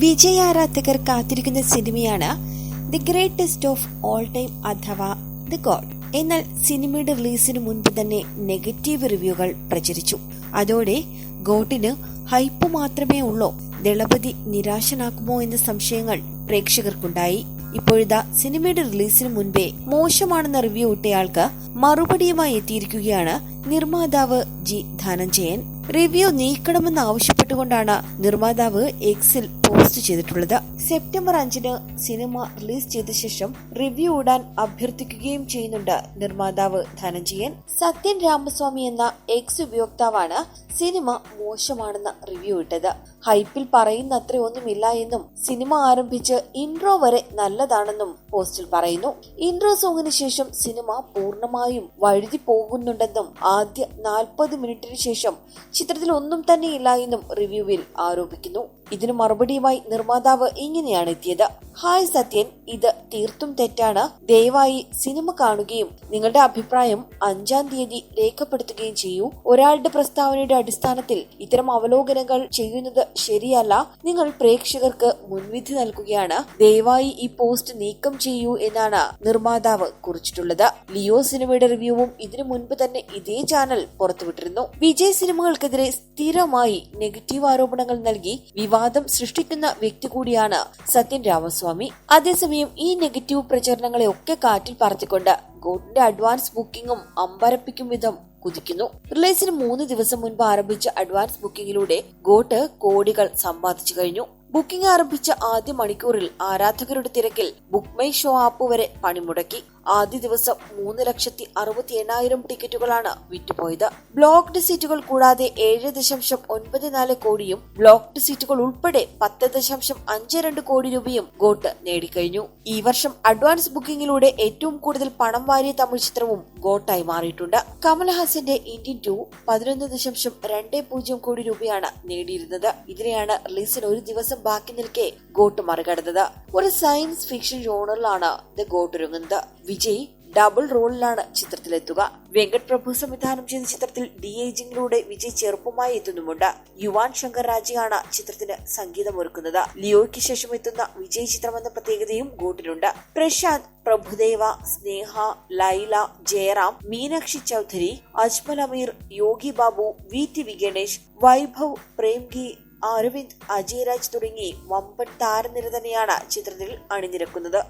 വിജയ് ആരാധകർ കാത്തിരിക്കുന്ന സിനിമയാണ് the greatest of all time അഥവാ ദി ഗോഡ്. എന്നാൽ സിനിമയുടെ റിലീസിന് മുൻപ് തന്നെ നെഗറ്റീവ് റിവ്യൂകൾ പ്രചരിച്ചു. അതോടെ ഗോട്ടിന് ഹൈപ്പ് മാത്രമേ ഉള്ളൂ, ദളപതി നിരാശനാക്കുമോ എന്ന സംശയങ്ങൾ പ്രേക്ഷകർക്കുണ്ടായി. ഇപ്പോഴിതാ സിനിമയുടെ റിലീസിന് മുൻപേ മോശമാണെന്ന റിവ്യൂ ഇട്ടയാൾക്ക് മറുപടിയുമായി എത്തിയിരിക്കുകയാണ് നിർമ്മാതാവ് ജി ധനഞ്ജയൻ. റിവ്യൂ നീക്കണമെന്ന് ആവശ്യപ്പെട്ടുകൊണ്ടാണ് നിർമ്മാതാവ് എക്സിൽ പോസ്റ്റ് ചെയ്തിട്ടുള്ളത്. സെപ്റ്റംബർ 5 സിനിമ റിലീസ് ചെയ്ത ശേഷം റിവ്യൂ ഇടാൻ അഭ്യർത്ഥിക്കുകയും ചെയ്യുന്നുണ്ട് നിർമ്മാതാവ് ധനഞ്ജയൻ. സത്യൻ രാമസ്വാമി എന്ന എക്സ് ഉപയോക്താവാണ് സിനിമ മോശമാണെന്ന റിവ്യൂ ഇട്ടത്. ഹൈപ്പിൽ പറയുന്ന അത്ര ഒന്നുമില്ല എന്നും സിനിമ ആരംഭിച്ച് ഇൻട്രോ വരെ നല്ലതാണെന്നും പോസ്റ്റിൽ പറയുന്നു. ഇൻട്രോ സോങ്ങിന് ശേഷം സിനിമ പൂർണ്ണമായും വഴുതി പോകുന്നുണ്ടെന്നും ആദ്യ 40 മിനിറ്റിന് ശേഷം ചിത്രത്തിൽ ഒന്നും തന്നെയില്ല എന്നും റിവ്യൂവിൽ ആരോപിക്കുന്നു. ഇതിനു മറുപടിയുമായി നിർമ്മാതാവ് ഇങ്ങനെയാണ് എത്തിയത്. ഹായ് സത്യൻ, ഇത് തീർത്തും തെറ്റാണ്. ദയവായി സിനിമ കാണുകയും നിങ്ങളുടെ അഭിപ്രായം 5-ാം തീയതി രേഖപ്പെടുത്തുകയും ചെയ്യൂ. ഒരാളുടെ പ്രസ്താവനയുടെ അടിസ്ഥാനത്തിൽ ഇത്തരം അവലോകനങ്ങൾ ചെയ്യുന്നത് ശരിയല്ല. നിങ്ങൾ പ്രേക്ഷകർക്ക് മുൻവിധി നൽകുകയാണ്. ദയവായി ഈ പോസ്റ്റ് നീക്കം ചെയ്യൂ എന്നാണ് നിർമ്മാതാവ് കുറിച്ചിട്ടുള്ളത്. ലിയോ സിനിമയുടെ റിവ്യൂവും ഇതിനു മുൻപ് തന്നെ ഇതേ ചാനൽ പുറത്തുവിട്ടിരുന്നു. വിജയ് സിനിമകൾക്കെതിരെ സ്ഥിരമായി നെഗറ്റീവ് ആരോപണങ്ങൾ നൽകി വിവാദം സൃഷ്ടിക്കുന്ന വ്യക്തി കൂടിയാണ് സത്യൻ രാമസ്വാമി. അതേസമയം ഈ നെഗറ്റീവ് പ്രചരണങ്ങളെ ഒക്കെ കാറ്റിൽ പറത്തിക്കൊണ്ട് ഗോട്ടിന്റെ അഡ്വാൻസ് ബുക്കിംഗും അമ്പരപ്പിക്കും വിധം കുതിക്കുന്നു. റിലീസിന് 3 ദിവസം മുൻപ് ആരംഭിച്ച അഡ്വാൻസ് ബുക്കിംഗിലൂടെ ഗോട്ട് കോടികൾ സമ്പാദിച്ചു കഴിഞ്ഞു. ബുക്കിംഗ് ആരംഭിച്ച ആദ്യ മണിക്കൂറിൽ ആരാധകരുടെ തിരക്കിൽ ബുക്ക് മൈ ഷോ ആപ്പ് വരെ പണിമുടക്കി. ആദ്യ ദിവസം 3,68,000 ടിക്കറ്റുകളാണ് വിറ്റുപോയത്. ബ്ലോക്ക്ഡ് സീറ്റുകൾ കൂടാതെ 7.94 കോടിയും ബ്ലോക്ക്ഡ് സീറ്റുകൾ ഉൾപ്പെടെ 10.52 കോടി രൂപയും ഗോട്ട് നേടിക്കഴിഞ്ഞു. ഈ വർഷം അഡ്വാൻസ് ബുക്കിംഗിലൂടെ ഏറ്റവും കൂടുതൽ പണം വാരിയ തമിഴ് ചിത്രവും ഗോട്ടായി മാറിയിട്ടുണ്ട്. കമൽഹാസന്റെ ഇന്ത്യൻ 2 11.20 കോടി രൂപയാണ് നേടിയിരുന്നത്. ഇതിനെയാണ് റിലീസിന് ഒരു ദിവസം ബാക്കി നിൽക്കെ ഗോട്ട് മറികടന്നത്. ഒരു സയൻസ് ഫിക്ഷൻ ജോണറിലാണ് ദ ഗോട്ട് ഒരുങ്ങുന്നത്. വിജയ് ഡബിൾ റോളിലാണ് ചിത്രത്തിലെത്തുക. വെങ്കട് പ്രഭു സംവിധാനം ചെയ്ത ചിത്രത്തിൽ ഡി ഏജിംഗിലൂടെ വിജയ് ചെറുപ്പമായി എത്തുന്നുമുണ്ട്. യുവാൻ ശങ്കർ രാജയാണ് ചിത്രത്തിന് സംഗീതമൊരുക്കുന്നത്. ലിയോയ്ക്ക് ശേഷം എത്തുന്ന വിജയ് ചിത്രമെന്ന പ്രത്യേകതയും ഗോട്ടിനുണ്ട്. പ്രശാന്ത്, പ്രഭുദേവ, സ്നേഹ, ലൈല, ജയറാം, മീനാക്ഷി ചൌധരി, അജ്മൽ അമീർ, യോഗി ബാബു, വി ഗണേഷ്, വൈഭവ്, പ്രേംഗി, അരവിന്ദ്, അജയ് രാജ് തുടങ്ങി വമ്പൻ താരനിര തന്നെയാണ് ചിത്രത്തിൽ അണിനിരക്കുന്നത്.